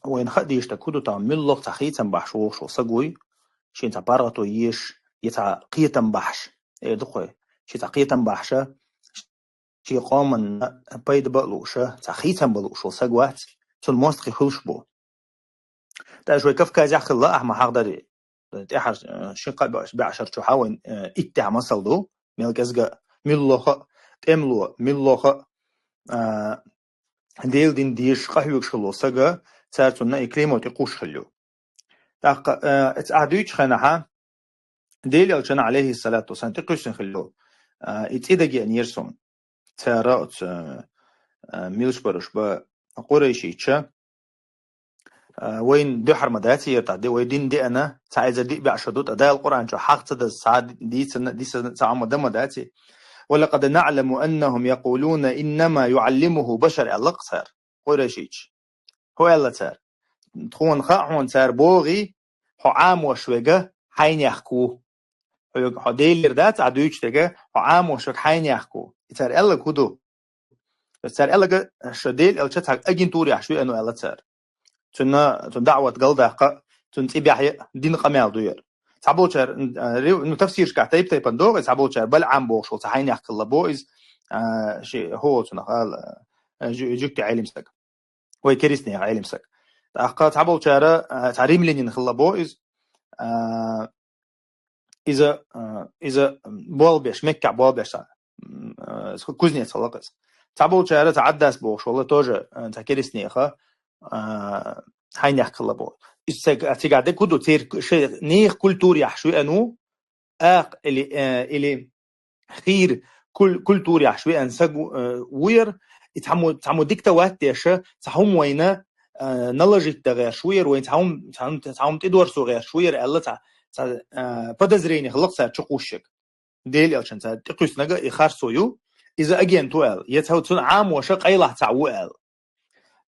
وين خديش تكودو تعمل لغ تخيتم بحشوش وصقوي شين تبارتو يش يتا قيتم بحش دخوي شي تقيتم بحشة شي قامن بيد بقلوشة تخيتم بلوش وصقوات تل موستقي خلشبو تا شوي كف كازي خلا أحما حقدري تحر شنقا بعشر تحاول إتع مصل ميل كزغا ملوخ تملو ملوخ ديل دين ديش قهوك شلو سغا تارتنا إكليمو تقوش خلو تاق اتعدوش خناها ديل يلشن عليه الصلاة والسلام تقوش خلو اتيدجي أن يرسم تارات ميلش برش با قريشي تشا وين دحر مداتي يرتعدي ويدين دي أنا تعيز دي بعشدود أداء القرآن شو حق تد السعاد دي سنة سعام داتي ولقد نعلم أنهم يقولون إنما يعلمه بشر اللقصر قريشيش هو الله تار تخون خاحون تار بوغي هو عام وشوجة حين يحكو هو ديلر دات عدوش تجا هو عام وشوج حين يحكو تار الله كودو تار الله شديل أو تشتاق أجن توري عشوي أنه الله تار تنا دعوة قلدة تنتبه دين قميل دوير تعبوشر إنه تفسير كعتيب تيبندوغ تعبوشر بل عام بوشل تحين يحكي الله بويز شيء هو تنقال جوكت علم سك ويكريسني علم سك أخذ تعبوشر تعريم لين خلا بويز إذا بولبش مكة بولبش كوزني تلاقص تعبوشر تعدس بوشل توجه تكريسني خا حين يحكي الله بويز تيجي كودو تير شيء نيخ كل يحشوي أنو اللي خير كل تور يحشوي أن سجو وير يتحمو ديكتا واتيشة تحوم وينا نلجت تغير شوير وين تحوم تدور سو غير شوير الله بدزريني خلق سر تشقوشك ديل عشان تقيس نجا إخار سويو إذا أجين توال يتهو تون عام وشق أي له تعوال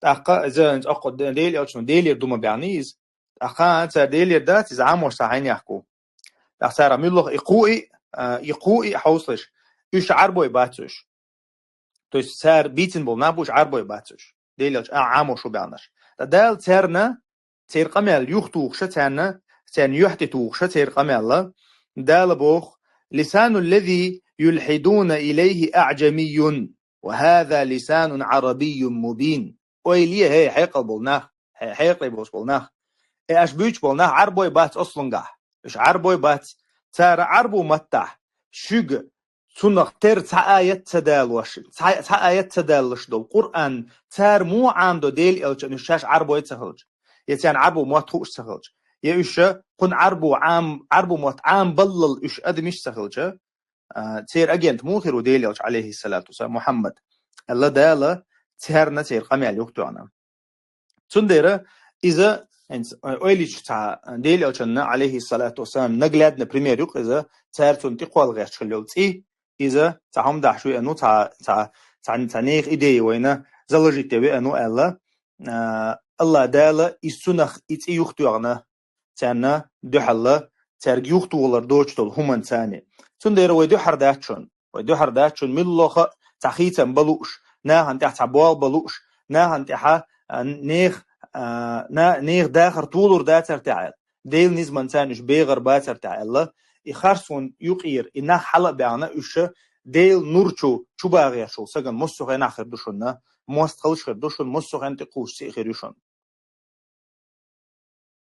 أقا إذا أنت أقد ديل عشان ديل يردوم بعنيز أقا أنت ديل يردات إذا عام وشتاعين يحكو أختار ميلوخ يقوي حوصلش إيش عربوي باتش تو سر بيتن بول نابوش عربوي باتش ديلش عامو شو بعنش دال ترنا تير قمل يختوخ شتنا تن يحتي توخ شتير قمل دال بوخ لسان الذي يلحدون إليه أعجمي وهذا لسان عربي مبين ويلي هي حيقل بولناخ حيقل بولناخ إيش بيش بولناخ عربوي بات أصلاً قح إيش عربوي بات تار عربو متح شوج سنخ تر تعايت تدالوش تعايت تدالش دو القرآن تار مو عنده ديل إلش إنه شاش عربو يتسهلج يتيان عربو ما تخوش سهلج يإيش قن عربو موت عام بلل إيش أدمش سهلج تير أجنت مو خير ديل إلش عليه الصلاة والسلام محمد الله داله تارنا تير قمي على يوكتو أنا تنديره إذا أوليش تاع ديل أوشنا عليه الصلاة والسلام نقلدنا بريمير يوق إذا تارتون تقوال غير شلولتي إذا تعهم دحشوي أنو تع نيخ إيدي وينا زلجت تبي أنو الله داله السنخ إتي يختوعنا تانا دحلا تارج يختوالر دوشتول همان ثاني تندير ويدحر داتشون ملوخ تخيتم بلوش ناهن تحت بوال بلوش ناهن تحت نيخ نيغ داخر طولور داتر تعال ديل نزمن تانش بيغر باتر تعال يخرسون يقير إنه حلق بعنا إيش ديل نورشو شو باغي شو سجن مصو غين آخر دوشنا مست خلش خير دوشن مصو غين تقوش سي خير يشون